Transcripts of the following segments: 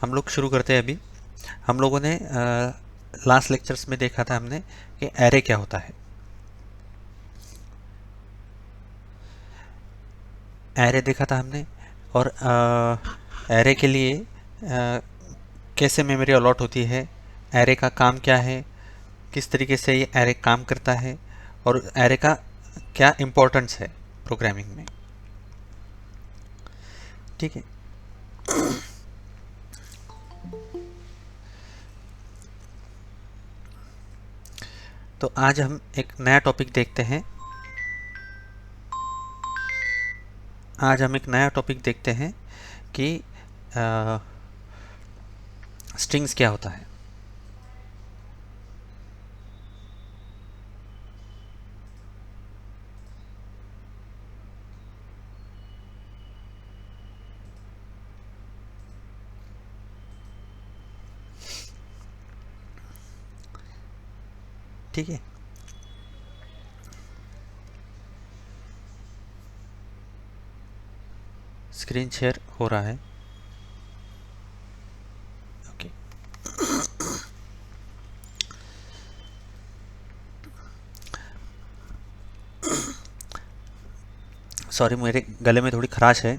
हम लोग शुरू करते हैं अभी। हम लोगों ने लास्ट लेक्चर्स में देखा था हमने कि एरे क्या होता है। एरे देखा था हमने, और एरे के लिए कैसे मेमोरी अलॉट होती है, एरे का काम क्या है, किस तरीके से ये एरे काम करता है, और एरे का क्या इम्पोर्टेंस है प्रोग्रामिंग में। ठीक है। तो आज हम एक नया टॉपिक देखते हैं। आज हम एक नया टॉपिक देखते हैं कि स्ट्रिंग्स क्या होता है। ठीक है। स्क्रीन शेयर हो रहा है। ओके। सॉरी, मेरे गले में थोड़ी खराश है।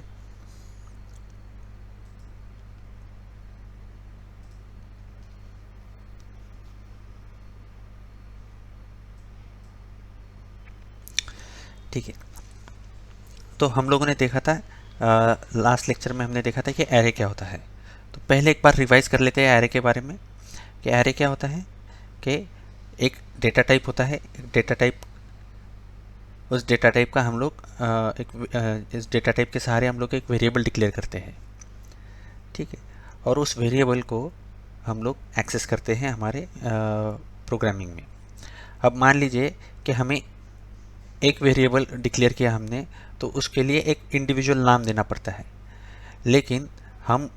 ठीक है। तो हम लोगों ने देखा था, लास्ट लेक्चर में हमने देखा था कि एरे क्या होता है। तो पहले एक बार रिवाइज कर लेते हैं एरे के बारे में कि एरे क्या होता है। कि एक डेटा टाइप होता है। एक डेटा टाइप, उस डेटा टाइप का हम लोग इस डेटा टाइप के सहारे हम लोग एक वेरिएबल डिक्लेयर करते हैं। ठीक है। और उस वेरिएबल को हम लोग एक्सेस करते हैं हमारे प्रोग्रामिंग में। अब मान लीजिए कि हमें एक वेरिएबल डिक्लेयर किया हमने, तो उसके लिए एक इंडिविजुअल नाम देना पड़ता है। लेकिन हम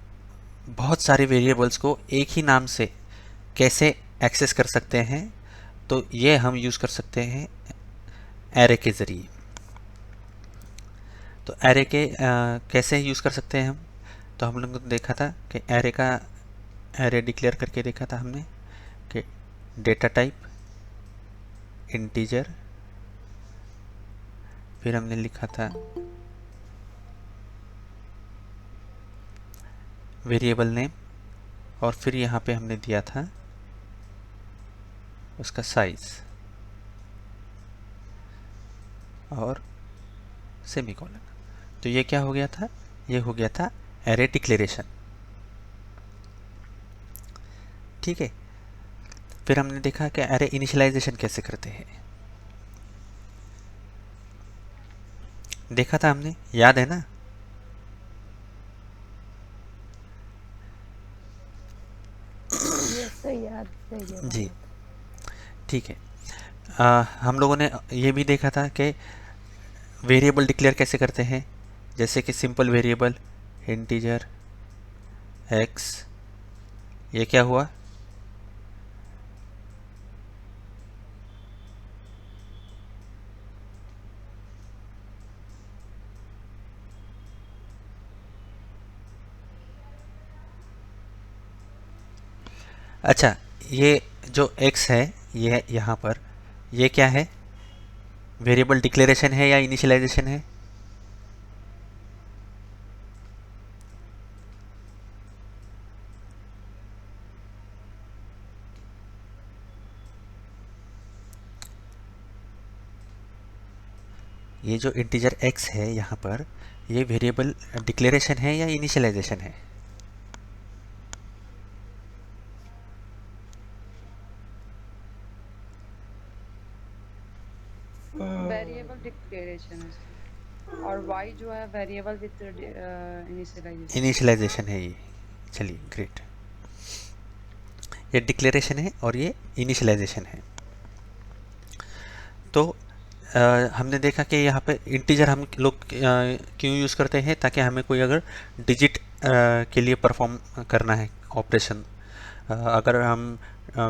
बहुत सारे वेरिएबल्स को एक ही नाम से कैसे एक्सेस कर सकते हैं, तो ये हम यूज़ कर सकते हैं एरे के ज़रिए। तो एरे के कैसे यूज़ कर सकते हैं हम, तो हम लोगों ने देखा था कि एरे का एरे डिक्लेयर करके देखा था हमने कि डेटा टाइप इंटीजर, फिर हमने लिखा था वेरिएबल नेम, और फिर यहाँ पे हमने दिया था उसका साइज और सेमीकोलन। तो ये क्या हो गया था, ये हो गया था एरे डिक्लेरेशन। ठीक है। फिर हमने देखा कि एरे इनिशियलाइजेशन कैसे करते हैं, देखा था हमने, याद है ना। यस सर, याद है ये जी। बात। ठीक है। हम लोगों ने ये भी देखा था कि वेरिएबल डिक्लेयर कैसे करते हैं, जैसे कि सिंपल वेरिएबल इंटीजर एक्स, ये क्या हुआ, अच्छा, ये जो x है, ये यहाँ पर, ये क्या है, वेरिएबल डिक्लेरेशन है या इनिशियलाइजेशन है। ये जो इंटीजर x है यहाँ पर, ये वेरिएबल डिक्लेरेशन है या इनिशियलाइजेशन है। वेरिएबल डिक्लेरेशन है सर, और y जो है वेरिएबल विथ इनिशियलाइजेशन। इनिशियलाइजेशन है ये। चलिए, ग्रेट। ये डिक्लेरेशन है और ये इनिशियलाइजेशन है। तो हमने देखा कि यहाँ पे इंटीजर हम लोग क्यों यूज़ करते हैं, ताकि हमें कोई अगर डिजिट के लिए परफॉर्म करना है ऑपरेशन, अगर हम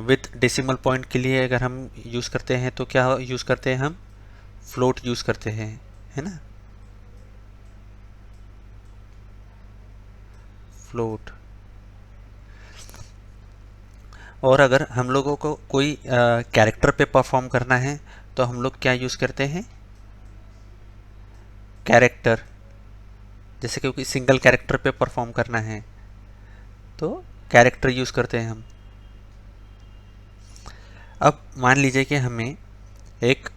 विथ डेसिमल पॉइंट के लिए अगर हम यूज़ करते हैं, तो क्या यूज़ करते हैं हम, फ्लोट यूज़ करते हैं, है ना, फ्लोट। और अगर हम लोगों को कोई कैरेक्टर पे परफॉर्म करना है तो हम लोग क्या यूज़ करते हैं, कैरेक्टर। जैसे कि कोई सिंगल कैरेक्टर पे परफॉर्म करना है तो कैरेक्टर यूज़ करते हैं हम। अब मान लीजिए कि हमें एक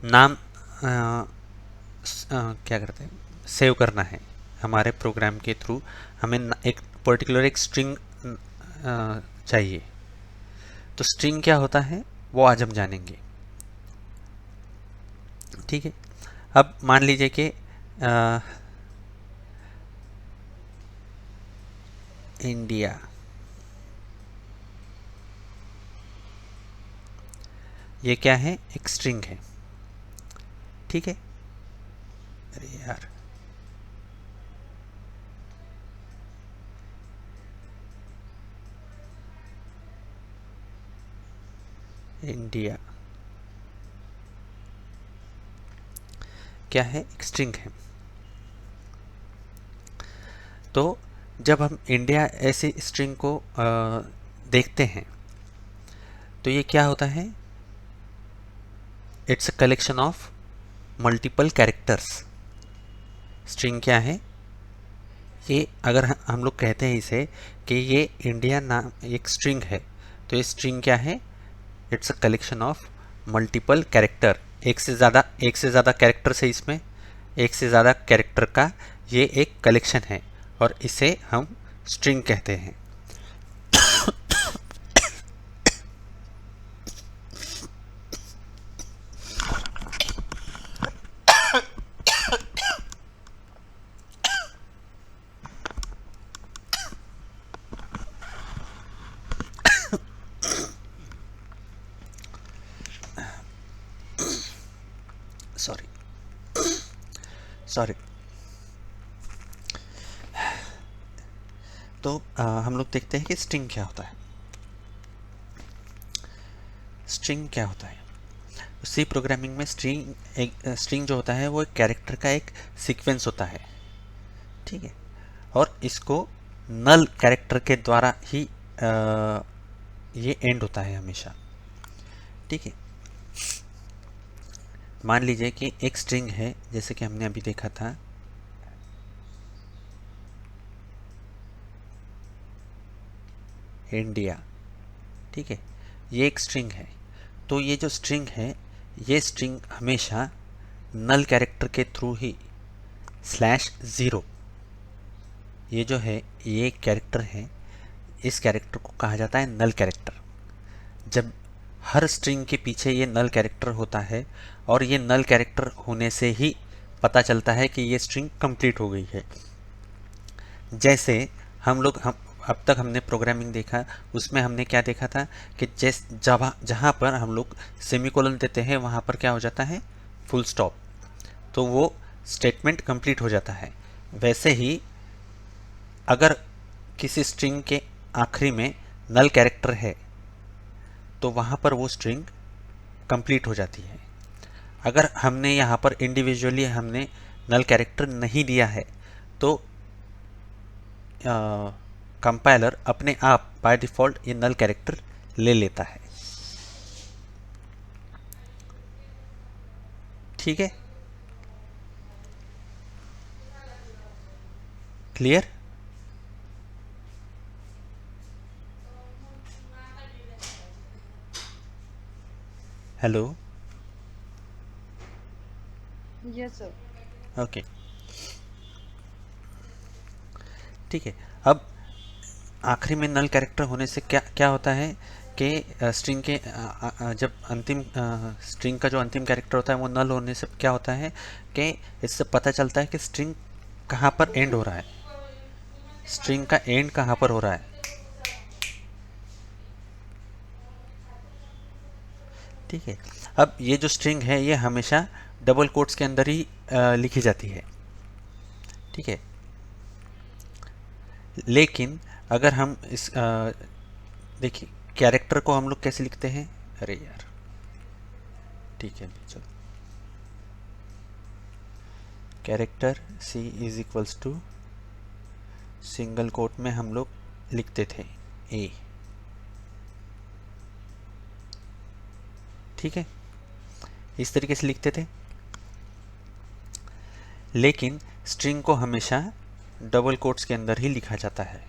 नाम क्या करते हैं, सेव करना है हमारे प्रोग्राम के थ्रू। हमें एक पर्टिकुलर एक स्ट्रिंग चाहिए। तो स्ट्रिंग क्या होता है वो आज हम जानेंगे। ठीक है, अब मान लीजिए कि इंडिया, ये क्या है, एक स्ट्रिंग है। ठीक है, अरे यार, इंडिया क्या है, एक स्ट्रिंग है। तो जब हम इंडिया ऐसी स्ट्रिंग को देखते हैं तो ये क्या होता है, it's a collection of multiple characters. String क्या है, ये अगर हम लोग कहते हैं इसे कि ये इंडिया नाम एक स्ट्रिंग है, तो ये स्ट्रिंग क्या है, it's a collection of multiple character. एक से ज़्यादा कैरेक्टर है इसमें, एक से ज़्यादा कैरेक्टर का ये एक कलेक्शन है और इसे हम स्ट्रिंग कहते हैं। Sorry sorry. तो हम लोग देखते हैं कि स्ट्रिंग क्या होता है। स्ट्रिंग क्या होता है, सी प्रोग्रामिंग में स्ट्रिंग जो होता है वो एक कैरेक्टर का एक सीक्वेंस होता है। ठीक है, और इसको नल कैरेक्टर के द्वारा ही ये एंड होता है हमेशा। ठीक है, मान लीजिए कि एक स्ट्रिंग है, जैसे कि हमने अभी देखा था, इंडिया। ठीक है, ये एक स्ट्रिंग है। तो ये जो स्ट्रिंग है, ये स्ट्रिंग हमेशा नल कैरेक्टर के थ्रू ही /0, ये जो है ये कैरेक्टर है, इस कैरेक्टर को कहा जाता है नल कैरेक्टर। जब हर स्ट्रिंग के पीछे ये नल कैरेक्टर होता है और ये नल कैरेक्टर होने से ही पता चलता है कि ये स्ट्रिंग कंप्लीट हो गई है। जैसे हम अब तक हमने प्रोग्रामिंग देखा, उसमें हमने क्या देखा था कि जहाँ पर हम लोग सेमीकोलन देते हैं वहाँ पर क्या हो जाता है, फुल स्टॉप, तो वो स्टेटमेंट कंप्लीट हो जाता है। वैसे ही अगर किसी स्ट्रिंग के आखिरी में नल कैरेक्टर है तो वहाँ पर वो स्ट्रिंग कंप्लीट हो जाती है। अगर हमने यहाँ पर इंडिविजुअली हमने नल कैरेक्टर नहीं दिया है तो कंपाइलर अपने आप बाय डिफ़ॉल्ट ये नल कैरेक्टर ले लेता है। ठीक है, clear? Hello, Yes, sir. Okay. ठीक है, अब आखिरी में नल कैरेक्टर होने से क्या क्या होता है कि स्ट्रिंग के जब अंतिम स्ट्रिंग का जो अंतिम कैरेक्टर होता है वो नल होने से क्या होता है कि इससे पता चलता है कि स्ट्रिंग कहाँ पर एंड हो रहा है, स्ट्रिंग का एंड कहाँ पर हो रहा है। ठीक है, अब ये जो स्ट्रिंग है ये हमेशा डबल कोट्स के अंदर ही लिखी जाती है। ठीक है, लेकिन अगर हम इस देखिए कैरेक्टर को हम लोग कैसे लिखते हैं, अरे यार, ठीक है चलो, character C is equals to single quote में हम लोग लिखते थे ए। ठीक है, इस तरीके से लिखते थे। लेकिन स्ट्रिंग को हमेशा डबल कोट्स के अंदर ही लिखा जाता है।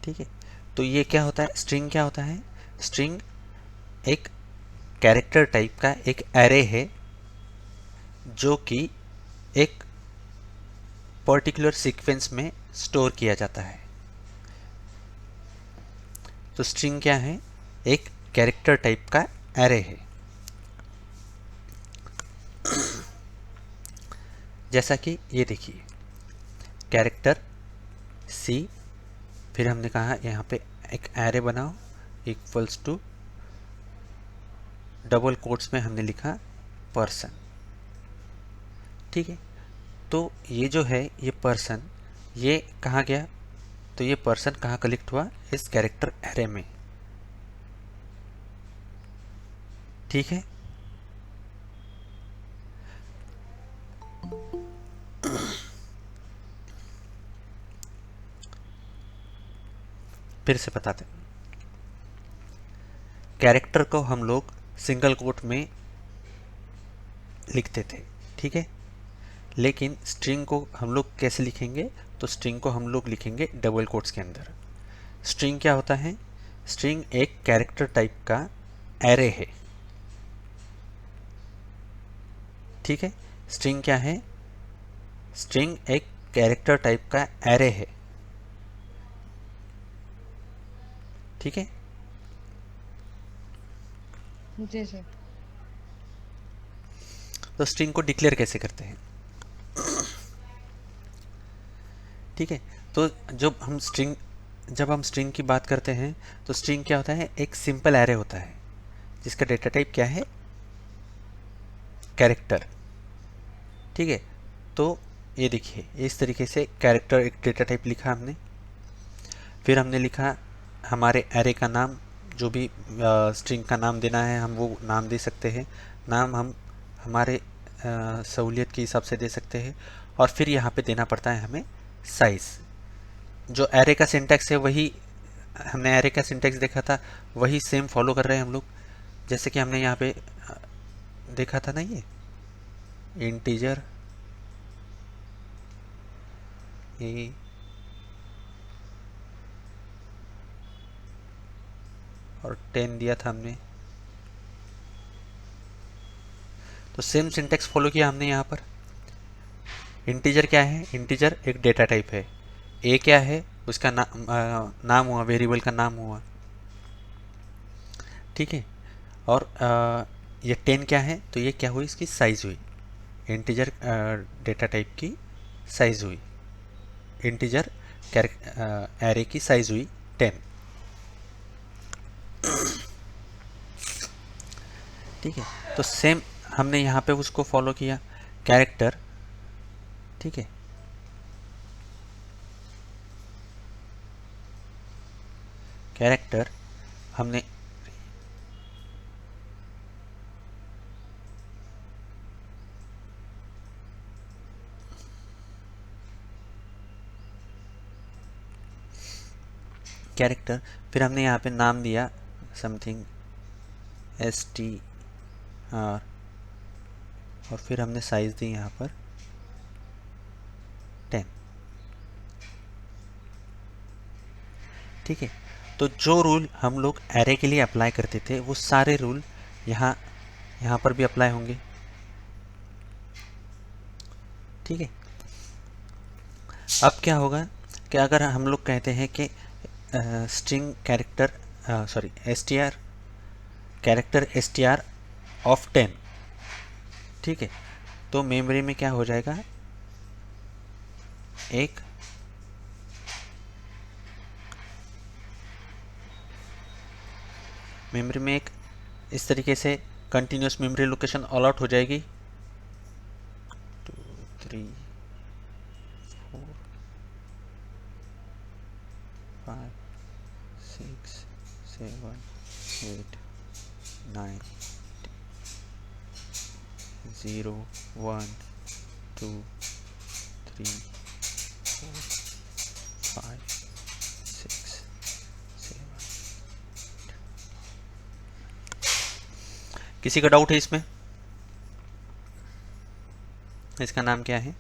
ठीक है, तो ये क्या होता है, स्ट्रिंग क्या होता है? स्ट्रिंग एक कैरेक्टर टाइप का एक एरे है जो कि एक पर्टिकुलर सीक्वेंस में स्टोर किया जाता है। तो स्ट्रिंग क्या है? एक कैरेक्टर टाइप का एरे है। जैसा कि ये देखिए, कैरेक्टर सी, फिर हमने कहा यहाँ पे एक एरे बनाओ इक्वल्स टू, डबल कोट्स में हमने लिखा पर्सन। ठीक है, तो ये जो है ये पर्सन, ये कहाँ गया? तो ये पर्सन कहाँ कलेक्ट हुआ? इस कैरेक्टर एरे में। ठीक है, फिर से बताते हैं। कैरेक्टर को हम लोग सिंगल कोट में लिखते थे। ठीक है, लेकिन स्ट्रिंग को हम लोग कैसे लिखेंगे? तो स्ट्रिंग को हम लोग लिखेंगे डबल कोट्स के अंदर। स्ट्रिंग क्या होता है? स्ट्रिंग एक कैरेक्टर टाइप का एरे है। ठीक है, स्ट्रिंग क्या है? स्ट्रिंग एक कैरेक्टर टाइप का एरे है। ठीक है, जी सर। तो स्ट्रिंग को डिक्लेयर कैसे करते हैं? ठीक है, तो जब हम स्ट्रिंग की बात करते हैं तो स्ट्रिंग क्या होता है? एक सिंपल एरे होता है जिसका डेटा टाइप क्या है? कैरेक्टर। ठीक है, तो ये देखिए, इस तरीके से कैरेक्टर एक डेटा टाइप लिखा हमने। फिर हमने लिखा हमारे एरे का नाम, जो भी स्ट्रिंग का नाम देना है हम वो नाम दे सकते हैं। नाम हम हमारे सहूलियत के हिसाब से दे सकते हैं। और फिर यहाँ पे देना पड़ता है हमें साइज़। जो एरे का सिंटैक्स है वही हमने एरे का सिंटैक्स देखा था, वही सेम फॉलो कर रहे हैं हम लोग। जैसे कि हमने यहाँ पे देखा था ना, ये इंटीजर ए और 10 दिया था हमने, तो सेम सिंटैक्स फॉलो किया हमने यहाँ पर। इंटीजर क्या है? इंटीजर एक डेटा टाइप है। ए क्या है? उसका नाम हुआ, वेरिएबल का नाम हुआ। ठीक है, और ये 10 क्या है? तो ये क्या हुई? इसकी साइज हुई। इंटीजर डेटा टाइप की साइज हुई, इंटीजर एरे की साइज हुई 10। ठीक है, तो सेम हमने यहाँ पे उसको फॉलो किया, कैरेक्टर। ठीक है, कैरेक्टर हमने कैरेक्टर, फिर हमने यहाँ पे नाम दिया समथिंग str, और फिर हमने साइज दी यहाँ पर 10। ठीक है, तो जो रूल हम लोग एरे के लिए अप्लाई करते थे वो सारे रूल यहाँ पर भी अप्लाई होंगे। ठीक है, अब क्या होगा कि अगर हम लोग कहते हैं कि string character str character str of 10। ठीक है, तो मेमोरी में क्या हो जाएगा? एक मेमोरी में एक इस तरीके से continuous memory location all out हो जाएगी। 2 3 4 5 6 7 8 9 0 1 2 3 4 5 6 7। किसी का डाउट है इसमें? इसका नाम क्या है?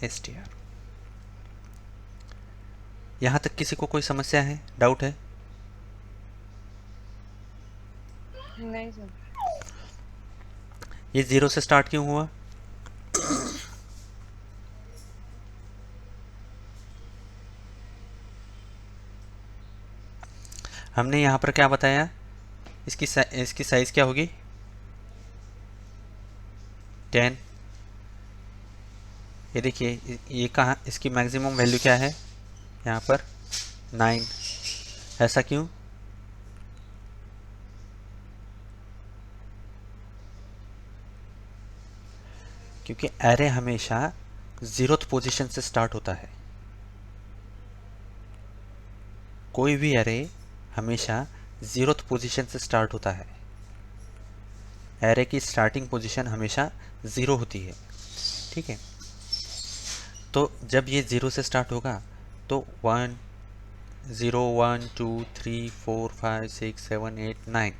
str। यहां तक किसी को कोई समस्या है, डाउट है? नहीं सर। ये 0 से स्टार्ट क्यों हुआ? हमने यहां पर क्या बताया? इसकी साइज क्या होगी? 10। ये देखिए, ये कहाँ, इसकी मैक्सिमम वैल्यू क्या है यहाँ पर? 9। ऐसा क्यों? क्योंकि एरे हमेशा 0th पोजीशन से स्टार्ट होता है। कोई भी एरे हमेशा 0th पोजीशन से स्टार्ट होता है। एरे की स्टार्टिंग पोजीशन हमेशा 0 होती है, ठीक है। तो जब ये 0 से स्टार्ट होगा तो 1 0 1 2 3 4 5 6 7 8 9,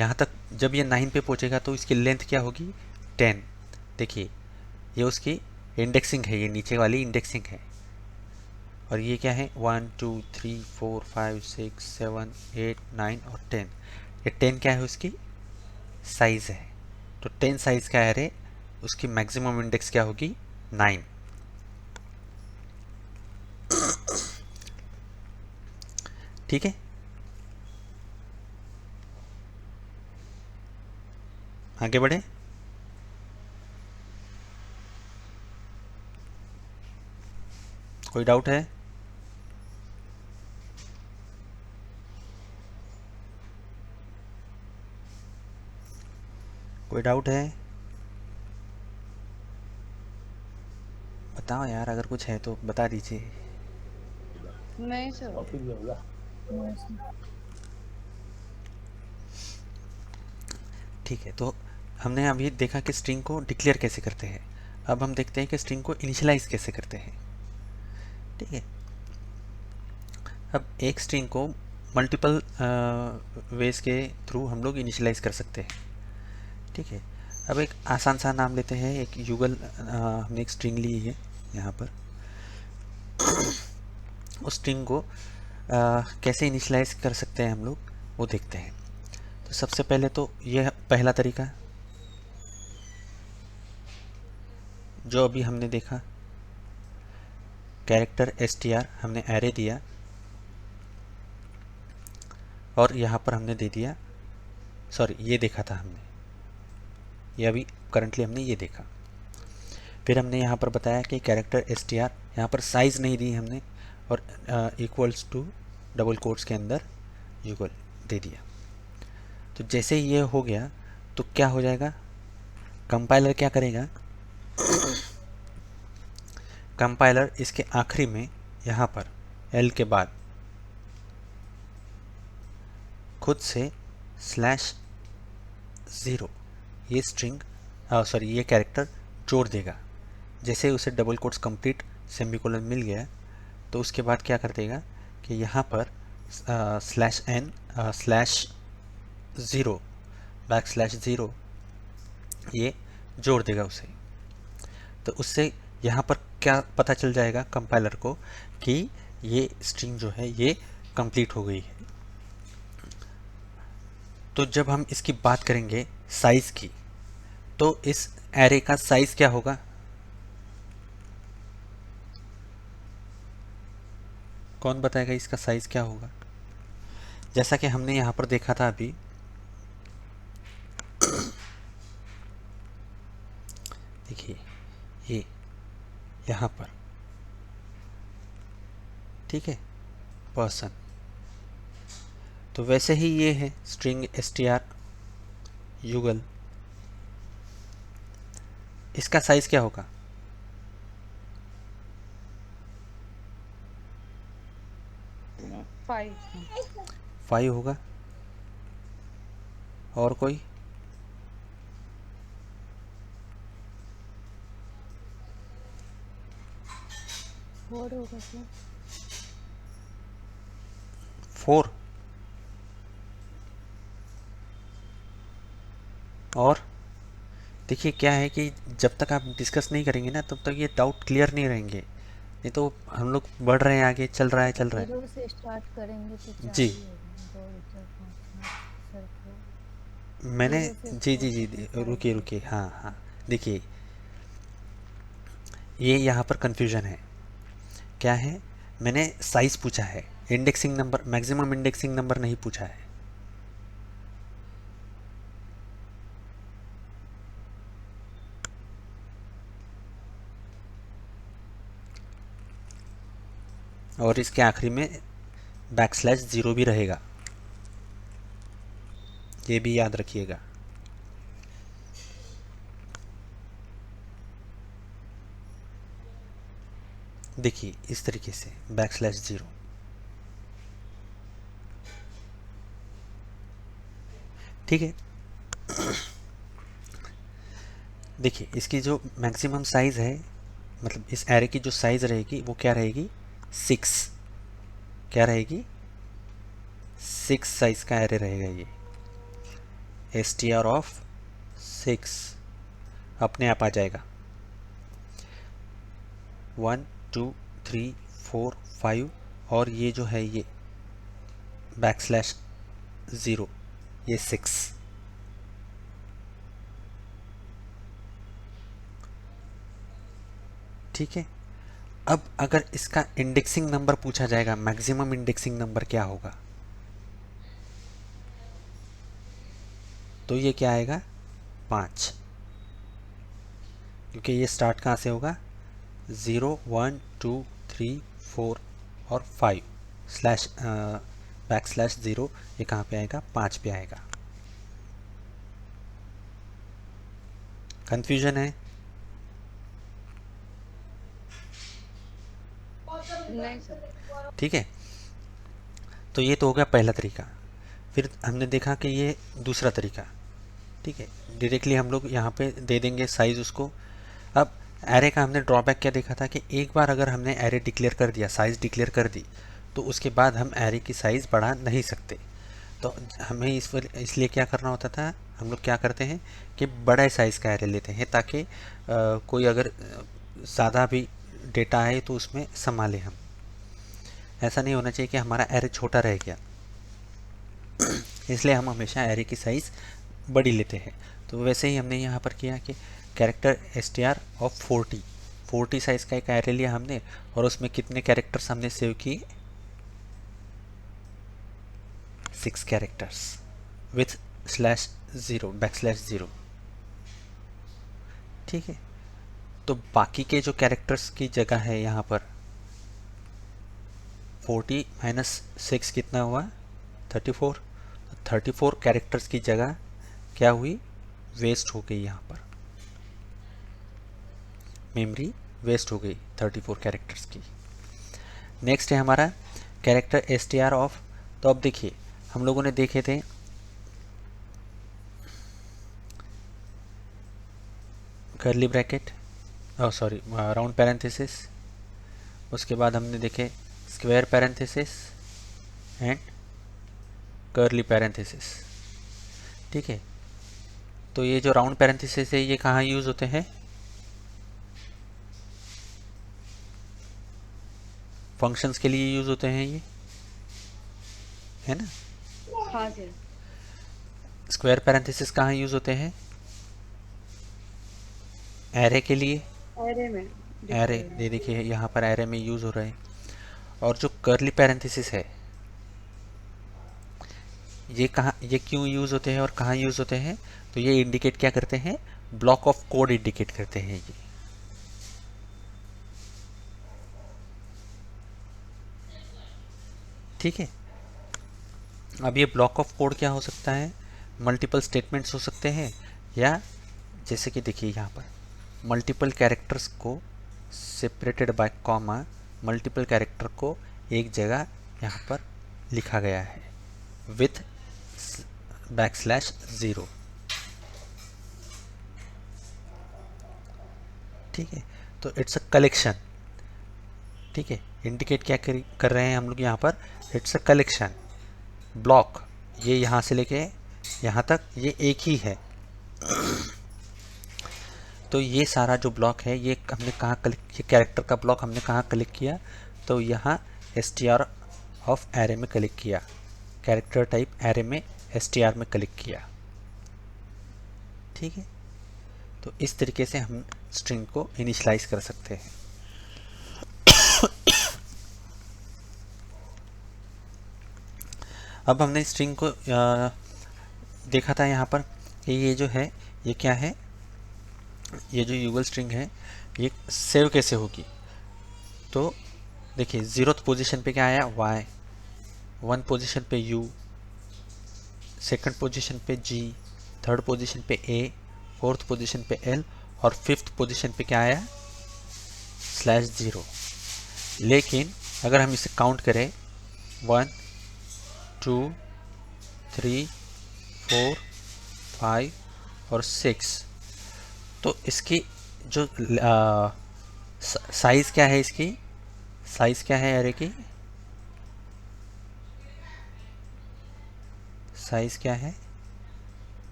यहाँ तक जब ये 9 पे पहुँचेगा तो इसकी लेंथ क्या होगी? 10। देखिए, ये उसकी इंडेक्सिंग है, ये नीचे वाली इंडेक्सिंग है। और ये क्या है? 1 2 3 4 5 6 7 8 9 और 10। ये 10 क्या है? उसकी साइज़ है। तो 10 साइज़ का एरे, उसकी मैक्सिमम इंडेक्स क्या होगी? 9। ठीक है, आगे बढ़े। कोई डाउट है? कोई डाउट है? बताओ यार, अगर कुछ है तो बता दीजिए। नहीं सर। ठीक है, तो हमने अभी देखा कि स्ट्रिंग को डिक्लेयर कैसे करते हैं। अब हम देखते हैं कि स्ट्रिंग को इनिशियलाइज कैसे करते हैं। ठीक है, अब एक स्ट्रिंग को मल्टीपल वेज के थ्रू हम लोग इनिशियलाइज कर सकते हैं। ठीक है, अब एक आसान सा नाम लेते हैं। एक युगल हमने एक स्ट्रिंग ली है यहाँ पर। उस स्ट्रिंग को कैसे इनिशियलाइज कर सकते हैं हम लोग, वो देखते हैं। तो सबसे पहले तो ये पहला तरीका जो अभी हमने देखा, कैरेक्टर str हमने एरे दिया और यहाँ पर हमने दे दिया, सॉरी ये देखा था हमने, ये अभी करंटली हमने ये देखा। फिर हमने यहाँ पर बताया कि कैरेक्टर str, यहाँ पर साइज़ नहीं दी हमने और इक्वल्स टू डबल कोट्स के अंदर युगल दे दिया। तो जैसे ये हो गया तो क्या हो जाएगा? कंपाइलर क्या करेगा? कंपाइलर इसके आखिरी में यहाँ पर l के बाद खुद से /0 ये स्ट्रिंग सॉरी ये कैरेक्टर जोड़ देगा। जैसे उसे डबल कोट्स कंप्लीट सेमीकोलन मिल गया तो उसके बाद क्या कर देगा कि यहाँ पर /n/0 ये जोड़ देगा उसे। तो उससे यहाँ पर क्या पता चल जाएगा कंपाइलर को कि ये स्ट्रिंग जो है ये कंप्लीट हो गई है। तो जब हम इसकी बात करेंगे साइज की, तो इस एरे का साइज क्या होगा? कौन बताएगा इसका साइज क्या होगा? जैसा कि हमने यहाँ पर देखा था अभी, देखिए ये यहाँ पर, ठीक है, पर्सन। तो वैसे ही ये है स्ट्रिंग str युगल, इसका साइज क्या होगा? 5 होगा। और कोई? 4 होगा सर। 4 और देखिए क्या है कि जब तक आप डिस्कस नहीं करेंगे ना तब तक ये डाउट क्लियर नहीं रहेंगे, नहीं तो हम लोग बढ़ रहे हैं आगे, चल रहा है चल रहा है। 0 से स्टार्ट करेंगे तो 4 जी ही होगा। 2 2 4 5 8 सर 4। मैंने 0 से जी जी 4 जी तक 5 रुकिए रुकिए, होगा। हाँ हाँ, देखिए ये यहाँ पर कंफ्यूजन है। क्या है, मैंने साइज पूछा है, indexing number, maximum indexing number नहीं पूछा है। और इसके आखिरी में बैकस्लैश 0 भी रहेगा, ये भी याद रखिएगा। देखिए इस तरीके से बैकस्लैश 0। ठीक है, देखिए इसकी जो मैक्सिमम साइज़ है, मतलब इस एरे की जो साइज़ रहेगी वो क्या रहेगी, 6। क्या रहेगी, 6 साइज़ का एरे रहेगा ये, str(6) अपने आप आ जाएगा। 1 2 3 4 5 और ये जो है ये बैकस्लैश 0, ये 6। ठीक है, अब अगर इसका इंडेक्सिंग नंबर पूछा जाएगा, मैक्सिमम इंडेक्सिंग नंबर क्या होगा, तो ये क्या आएगा, 5, क्योंकि ये स्टार्ट कहाँ से होगा, 0 1 2 3 4 और 5 स्लैश बैकस्लैश 0, ये कहाँ पे आएगा, 5 पे आएगा। कंफ्यूजन है, नहीं सर। ठीक है। तो ये तो हो गया पहला तरीका। फिर हमने देखा कि ये दूसरा तरीका, ठीक है, डायरेक्टली हम लोग यहाँ पे दे देंगे साइज़ उसको। अब एरे का हमने ड्रॉबैक क्या देखा था कि एक बार अगर हमने एरे डिक्लेयर कर दिया, साइज़ डिक्लेयर कर दी, तो उसके बाद हम एरे की साइज़ बढ़ा नहीं सकते। तो हमें इसलिए क्या करना होता था, हम लोग क्या करते हैं कि बड़े साइज़ का एरे लेते हैं, ताकि कोई अगर ज़्यादा भी डेटा आए तो उसमें संभाले हम। ऐसा नहीं होना चाहिए कि हमारा एरे छोटा रह गया, इसलिए हम हमेशा एरे की साइज़ बड़ी लेते हैं। तो वैसे ही हमने यहाँ पर किया कि कैरेक्टर str(40), 40 साइज़ का एक एरे लिया हमने, और उसमें कितने कैरेक्टर्स हमने सेव किए, 6 कैरेक्टर्स विथ /0 बैकस्लैश 0। ठीक है, तो बाकी के जो कैरेक्टर्स की जगह है यहाँ पर 40 - 6 कितना हुआ, 34। 34 कैरेक्टर्स की जगह क्या हुई, वेस्ट हो गई, यहाँ पर मेमोरी वेस्ट हो गई 34 कैरेक्टर्स की। नेक्स्ट है हमारा कैरेक्टर str(, तो अब देखिए हम लोगों ने देखे थे curly bracket, sorry round parenthesis, उसके बाद हमने देखे square parenthesis and curly parenthesis. ठीक है, तो ये जो राउंड पैरेंथेसिस है ये कहाँ यूज़ होते हैं, फंक्शंस के लिए यूज़ होते हैं ये, है ना। हाँ सर। स्क्वायर पैरेंथेसिस कहाँ यूज़ होते हैं, एरे के लिए, एरे में एरे, डिस्प्ले। ये देखिए यहाँ पर एरे में यूज़ हो रहे हैं। और जो कर्ली पैरेंथेसिस है ये कहाँ, ये क्यों यूज़ होते हैं और कहाँ यूज़ होते हैं, तो ये इंडिकेट क्या करते हैं, ब्लॉक ऑफ कोड इंडिकेट करते हैं ये। ठीक है, अब ये ब्लॉक ऑफ कोड क्या हो सकता है, मल्टीपल स्टेटमेंट्स हो सकते हैं, या जैसे कि देखिए यहाँ पर मल्टीपल कैरेक्टर्स को separated by comma, multiple character को एक जगह यहाँ पर लिखा गया है विथ बैकस्लैश 0। ठीक है, तो इट्स अ कलेक्शन, ठीक है, इंडिकेट क्या कर रहे हैं हम लोग यहाँ पर, इट्स अ कलेक्शन ब्लॉक, ये यहाँ से लेके यहाँ तक ये एक ही है। तो ये सारा जो ब्लॉक है ये हमने कहाँ कलेक्ट, ये कैरेक्टर का ब्लॉक हमने कहाँ कलेक्ट किया, तो यहाँ str ऑफ एरे में कलेक्ट किया, कैरेक्टर टाइप एरे में str में कलेक्ट किया। ठीक है, तो इस तरीके से हम स्ट्रिंग को इनिशियलाइज कर सकते हैं। अब हमने स्ट्रिंग को देखा था यहाँ पर कि ये जो है ये क्या है, ये जो यूगल स्ट्रिंग है ये सेव कैसे होगी। तो देखिए 0th पोजीशन पे क्या आया y, 1 पोजीशन पे u, 2nd पोजीशन पे g, 3rd पोजीशन पे a, 4th पोजीशन पे l और 5th पोजीशन पे क्या आया /0। लेकिन अगर हम इसे काउंट करें 1 2 3 4 5 और 6, तो इसकी जो साइज क्या है, इसकी साइज क्या है एरे की, साइज क्या है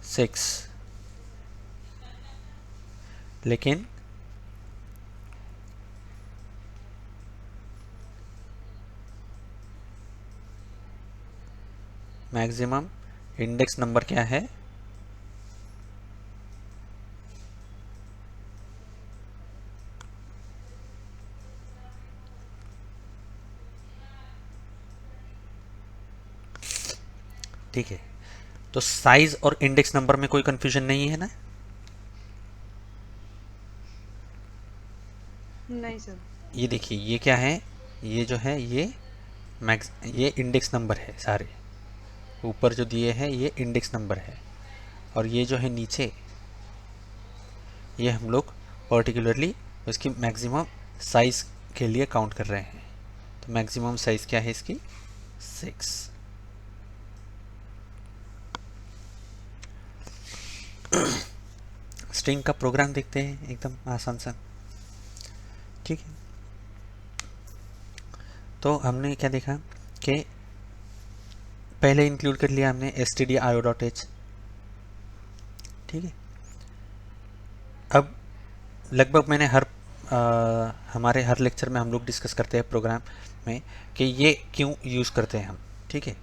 6। लेकिन मैक्सिमम इंडेक्स नंबर क्या है, ठीक है। तो साइज और इंडेक्स नंबर में कोई कंफ्यूजन नहीं है ना? नहीं सर। ये देखिए ये क्या है, ये जो है ये ये इंडेक्स नंबर है, सारे ऊपर जो दिए हैं ये इंडेक्स नंबर है, और ये जो है नीचे ये हम लोग पर्टिकुलरली उसकी मैक्सिमम साइज के लिए काउंट कर रहे हैं। तो मैक्सिमम साइज क्या है इसकी 6। स्ट्रिंग का प्रोग्राम देखते हैं, एकदम आसान सा। ठीक है, तो हमने क्या देखा कि पहले इंक्लूड कर लिया हमने stdio.h। ठीक है, अब लगभग मैंने हमारे हर लेक्चर में हम लोग डिस्कस करते हैं प्रोग्राम में कि ये क्यों यूज़ करते हैं हम। ठीक है,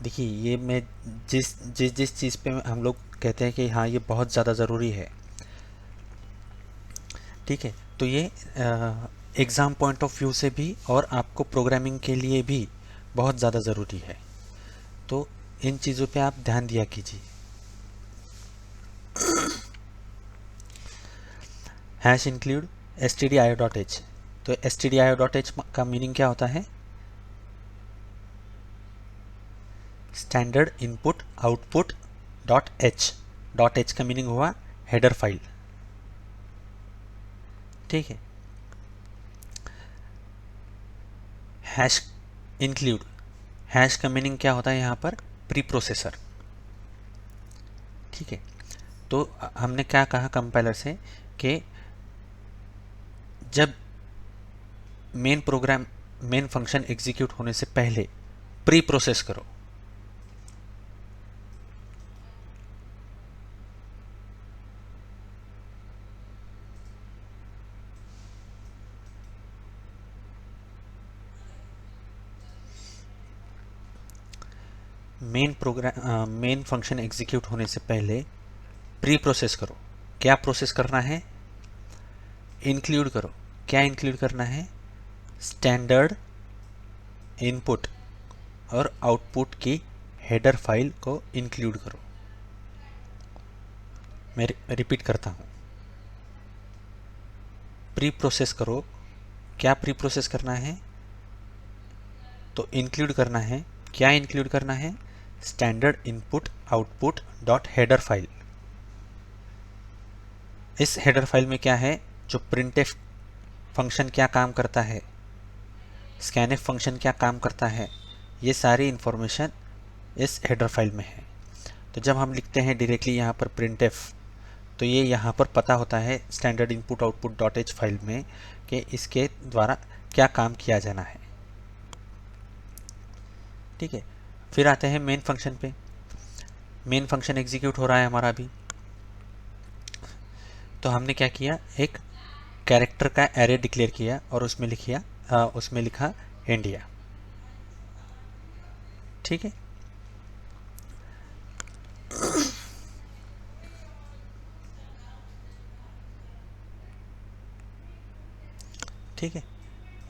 देखिए ये मैं जिस चीज़ पे हम लोग कहते हैं कि हाँ ये बहुत ज़्यादा ज़रूरी है। ठीक है, तो ये एग्ज़ाम पॉइंट ऑफ व्यू से भी और आपको प्रोग्रामिंग के लिए भी बहुत ज़्यादा ज़रूरी है। तो इन चीज़ों पे आप ध्यान दिया कीजिए। हैश इंक्लूड stdio.h, तो stdio.h का मीनिंग क्या होता है, स्टैंडर्ड इनपुट आउटपुट .h का मीनिंग हुआ हेडर फाइल। ठीक है, हैश इंक्लूड, हैश का मीनिंग क्या होता है यहाँ पर, प्री प्रोसेसर। ठीक है, तो हमने क्या कहा कंपाइलर से कि जब मेन फंक्शन एग्जीक्यूट होने से पहले प्री प्रोसेस करो। मेन फंक्शन एग्जीक्यूट होने से पहले प्री प्रोसेस करो। क्या प्रोसेस करना है, इंक्लूड करो। क्या इंक्लूड करना है, स्टैंडर्ड इनपुट और आउटपुट की हेडर फाइल को इंक्लूड करो। मैं रिपीट करता हूँ, प्री प्रोसेस करो। क्या प्री प्रोसेस करना है, तो इंक्लूड करना है। क्या इंक्लूड करना है, standard input output dot header file. इस हेडर फाइल में क्या है, जो printf फंक्शन क्या काम करता है, scanf फंक्शन क्या काम करता है, ये सारी इंफॉर्मेशन इस हेडर फाइल में है। तो जब हम लिखते हैं डायरेक्टली यहाँ पर printf, तो ये यहाँ पर पता होता है standard input output dot H file में कि इसके द्वारा क्या काम किया जाना है। ठीक है, फिर आते हैं मेन फंक्शन पे। मेन फंक्शन एग्जीक्यूट हो रहा है हमारा अभी। तो हमने क्या किया, एक कैरेक्टर का एरे डिक्लेयर किया और उसमें लिखा इंडिया। ठीक है, ठीक है,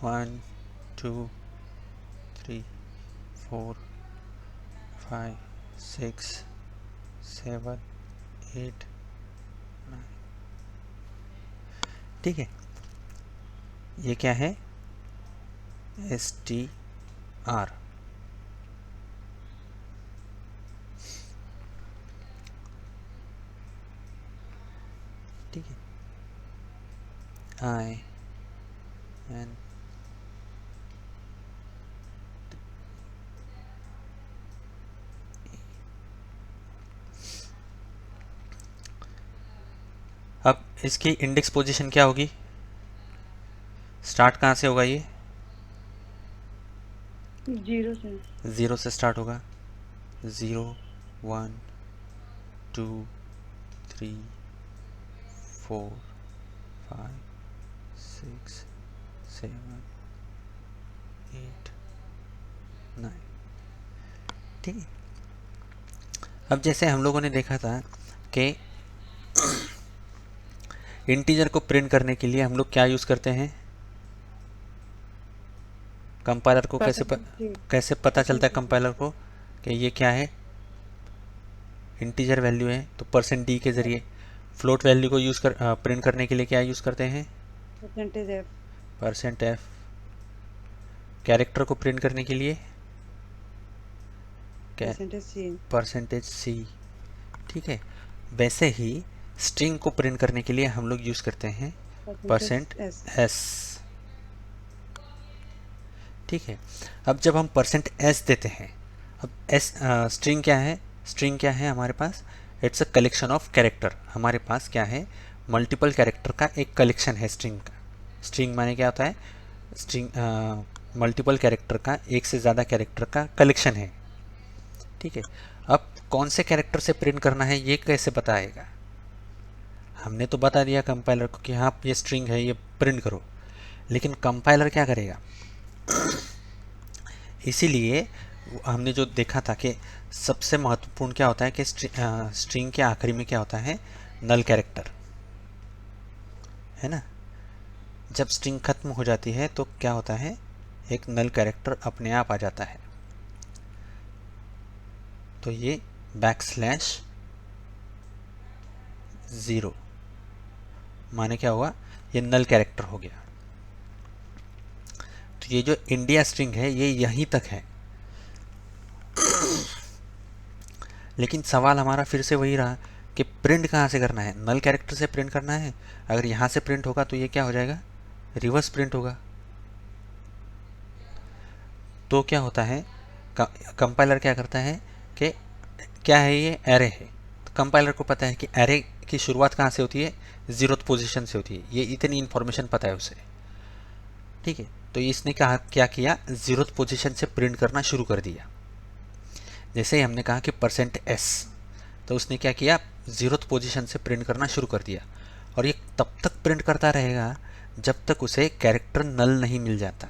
1 2 3 4 5 6 7 8 9। ठीक है, ये क्या है, str। ठीक है, I N अब इसकी इंडेक्स पोजीशन क्या होगी, स्टार्ट कहाँ से होगा, ये 0 से। 0 से स्टार्ट होगा। 0 1 2 3 4 5 6 7 8 9। ठीक है, अब जैसे हम लोगों ने देखा था कि इंटीजर को प्रिंट करने के लिए हम लोग क्या यूज़ करते हैं, कंपाइलर को कैसे पता चलता है कंपाइलर को कि ये क्या है, इंटीजर वैल्यू है, तो %d के ज़रिए। फ्लोट वैल्यू को प्रिंट करने के लिए क्या यूज़ करते हैं, %f। कैरेक्टर को प्रिंट करने के लिए %c। ठीक है, वैसे ही स्ट्रिंग को प्रिंट करने के लिए हम लोग यूज़ करते हैं %s। ठीक है, अब जब हम %s देते हैं, अब स्ट्रिंग क्या है, हमारे पास it's a collection of character. हमारे पास क्या है, मल्टीपल कैरेक्टर का एक कलेक्शन है स्ट्रिंग का। स्ट्रिंग माने क्या होता है, स्ट्रिंग मल्टीपल कैरेक्टर का, एक से ज़्यादा कैरेक्टर का कलेक्शन है। ठीक है, अब कौन से कैरेक्टर से प्रिंट करना है ये कैसे बताएगा, हमने तो बता दिया कंपाइलर को कि हाँ ये स्ट्रिंग है, ये प्रिंट करो, लेकिन कंपाइलर क्या करेगा। इसीलिए हमने जो देखा था कि सबसे महत्वपूर्ण क्या होता है कि स्ट्रिंग के आखिरी में क्या होता है, नल कैरेक्टर, है ना। जब स्ट्रिंग खत्म हो जाती है तो क्या होता है, एक नल कैरेक्टर अपने आप आ जाता है। तो ये \0 माने क्या हुआ, ये नल कैरेक्टर हो गया। तो ये जो इंडिया स्ट्रिंग है ये यहीं तक है। लेकिन सवाल हमारा फिर से वही रहा कि प्रिंट कहाँ से करना है, नल कैरेक्टर से प्रिंट करना है। अगर यहाँ से प्रिंट होगा तो ये क्या हो जाएगा, रिवर्स प्रिंट होगा। तो क्या होता है, कंपाइलर क्या करता है कि क्या है, ये एरे है, तो कंपाइलर को पता है कि एरे की शुरुआत कहाँ से होती है, 0th पोजीशन से होती है। ये इतनी इन्फॉर्मेशन पता है उसे। ठीक है, तो इसने कहा क्या किया, 0th पोजीशन से प्रिंट करना शुरू कर दिया। जैसे ही हमने कहा कि %s, तो उसने क्या किया, 0th पोजीशन से प्रिंट करना शुरू कर दिया। और ये तब तक प्रिंट करता रहेगा जब तक उसे कैरेक्टर नल नहीं मिल जाता।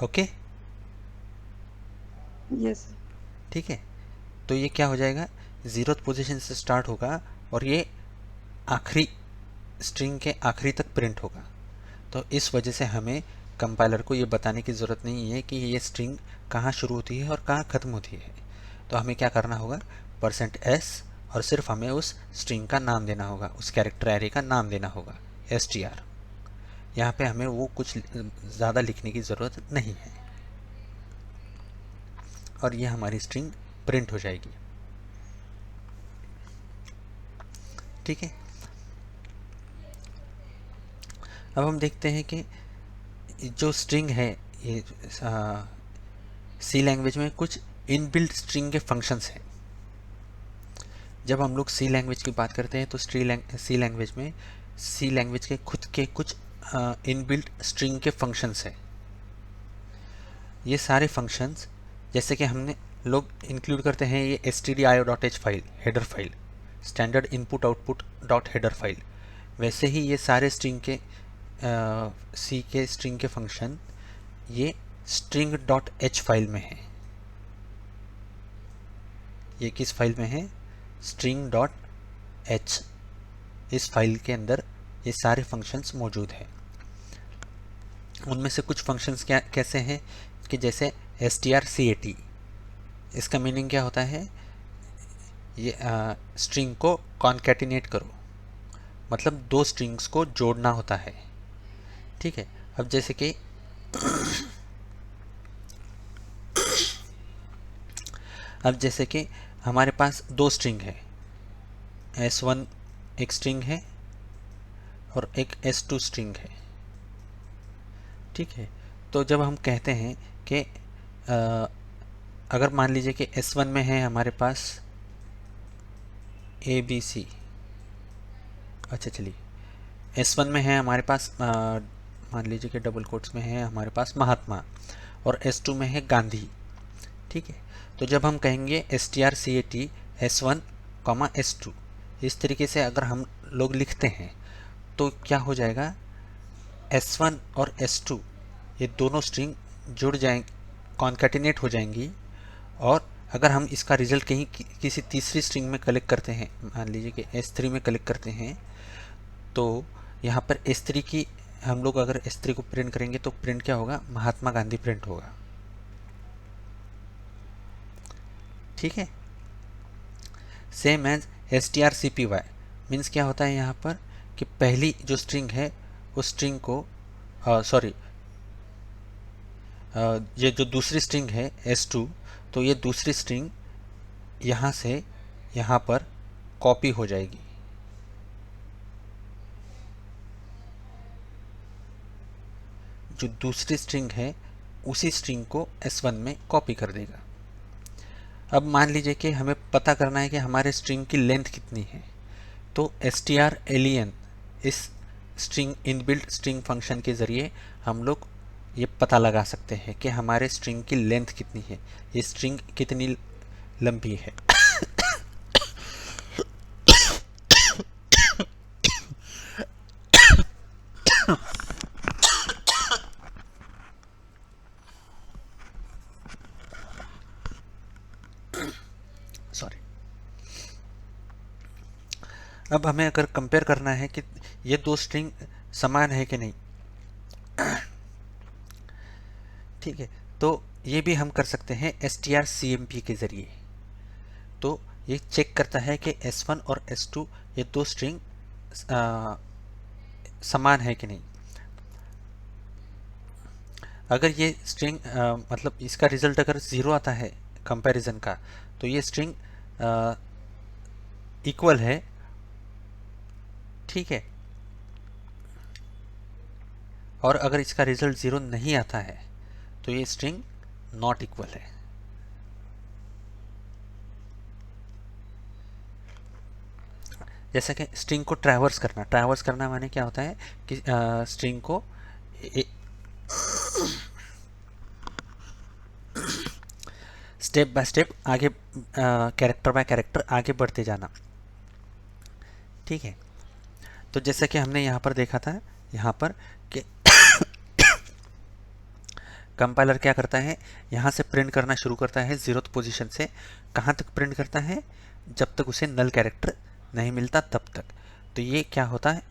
Okay, yes. ठीक है, तो ये क्या हो जाएगा, 0th पोजीशन से स्टार्ट होगा और ये आखिरी स्ट्रिंग के आखिरी तक प्रिंट होगा। तो इस वजह से हमें कंपाइलर को ये बताने की ज़रूरत नहीं है कि ये स्ट्रिंग कहाँ शुरू होती है और कहाँ ख़त्म होती है। तो हमें क्या करना होगा, %s, और सिर्फ हमें उस स्ट्रिंग का नाम देना होगा, उस कैरेक्टर एरे का नाम देना होगा, str। यहाँ पे हमें वो कुछ ज़्यादा लिखने की ज़रूरत नहीं है और ये हमारी स्ट्रिंग प्रिंट हो जाएगी। ठीक है, अब हम देखते हैं कि जो स्ट्रिंग है, ये सी लैंग्वेज में कुछ इनबिल्ट स्ट्रिंग के फंक्शंस हैं। जब हम लोग सी लैंग्वेज की बात करते हैं तो सी लैंग्वेज में सी लैंग्वेज के खुद के कुछ इनबिल्ट स्ट्रिंग के फंक्शंस हैं। ये सारे फंक्शंस जैसे कि हमने लोग इंक्लूड करते हैं ये stdio.h file, header file, standard input output dot header file, वैसे ही ये सारे स्ट्रिंग के सी के स्ट्रिंग के फंक्शन ये string डॉट h फाइल में है। ये किस फाइल में है? string डॉट h, इस फाइल के अंदर ये सारे फंक्शंस मौजूद हैं। उनमें से कुछ फंक्शंस कैसे हैं कि जैसे strcat, इसका मीनिंग क्या होता है? ये स्ट्रिंग को कॉन्कैटिनेट करो, मतलब दो स्ट्रिंग्स को जोड़ना होता है। ठीक है, अब जैसे कि हमारे पास दो स्ट्रिंग है, s1 एक स्ट्रिंग है और एक s2 स्ट्रिंग है। ठीक है, तो जब हम कहते हैं कि अगर मान लीजिए कि s1 में है हमारे पास ABC, अच्छा चलिए S1 में है हमारे पास मान लीजिए कि डबल कोट्स में है हमारे पास महात्मा, और S2 में है गांधी। ठीक है, तो जब हम कहेंगे strcat S1, S2, इस तरीके से अगर हम लोग लिखते हैं तो क्या हो जाएगा? S1 और S2 ये दोनों स्ट्रिंग जुड़ जाएंगे, कॉन्कैटिनेट हो जाएंगी, और अगर हम इसका रिजल्ट कहीं किसी तीसरी स्ट्रिंग में कलेक्ट करते हैं, मान लीजिए कि S3 में कलेक्ट करते हैं, तो यहाँ पर S3 की हम लोग अगर S3 को प्रिंट करेंगे तो प्रिंट क्या होगा? महात्मा गांधी प्रिंट होगा। ठीक है, सेम एज strcpy मीन्स क्या होता है यहाँ पर कि पहली जो स्ट्रिंग है उस स्ट्रिंग को ये जो दूसरी स्ट्रिंग है S2, तो ये दूसरी स्ट्रिंग यहाँ से यहाँ पर कॉपी हो जाएगी। जो दूसरी स्ट्रिंग है उसी स्ट्रिंग को S1 में कॉपी कर देगा। अब मान लीजिए कि हमें पता करना है कि हमारे स्ट्रिंग की लेंथ कितनी है, तो strlen इस स्ट्रिंग इनबिल्ट स्ट्रिंग फंक्शन के ज़रिए हम लोग ये पता लगा सकते हैं कि हमारे स्ट्रिंग की लेंथ कितनी है, ये स्ट्रिंग कितनी लंबी है। सॉरी। अब हमें अगर कंपेयर करना है कि ये दो स्ट्रिंग समान है कि नहीं, ठीक है, तो ये भी हम कर सकते हैं strcmp के ज़रिए। तो ये चेक करता है कि S1 और S2 ये दो स्ट्रिंग समान है कि नहीं। अगर ये स्ट्रिंग मतलब इसका रिजल्ट अगर 0 आता है कंपैरिजन का, तो ये स्ट्रिंग इक्वल है। ठीक है, और अगर इसका रिजल्ट 0 नहीं आता है तो ये स्ट्रिंग नॉट इक्वल है। जैसा कि स्ट्रिंग को ट्रैवर्स करना माने क्या होता है कि स्ट्रिंग को स्टेप बाय स्टेप आगे, कैरेक्टर बाय कैरेक्टर आगे बढ़ते जाना। ठीक है, तो जैसा कि हमने यहाँ पर देखा था, यहाँ पर कि कंपाइलर क्या करता है, यहाँ से प्रिंट करना शुरू करता है 0th पोजीशन से। कहाँ तक प्रिंट करता है? जब तक उसे नल कैरेक्टर नहीं मिलता तब तक। तो ये क्या होता है,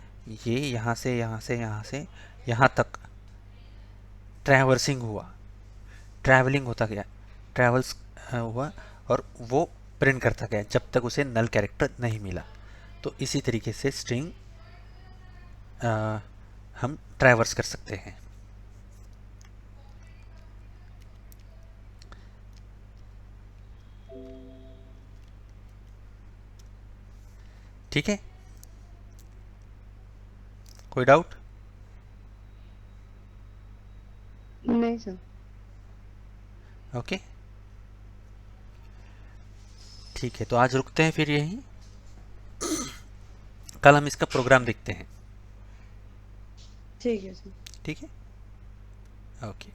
ये यहाँ से यहाँ से यहाँ से यहाँ तक ट्रैवर्सिंग हुआ, ट्रैवलिंग होता गया, ट्रैवल्स हुआ, और वो प्रिंट करता गया जब तक उसे नल कैरेक्टर नहीं मिला। तो इसी तरीके से स्ट्रिंग हम ट्रैवर्स कर सकते हैं। ठीक है, कोई डाउट? नहीं सर। ओके, ठीक है, तो आज रुकते हैं फिर यहीं। कल हम इसका प्रोग्राम देखते हैं। ठीक है सर। ठीक है, ओके।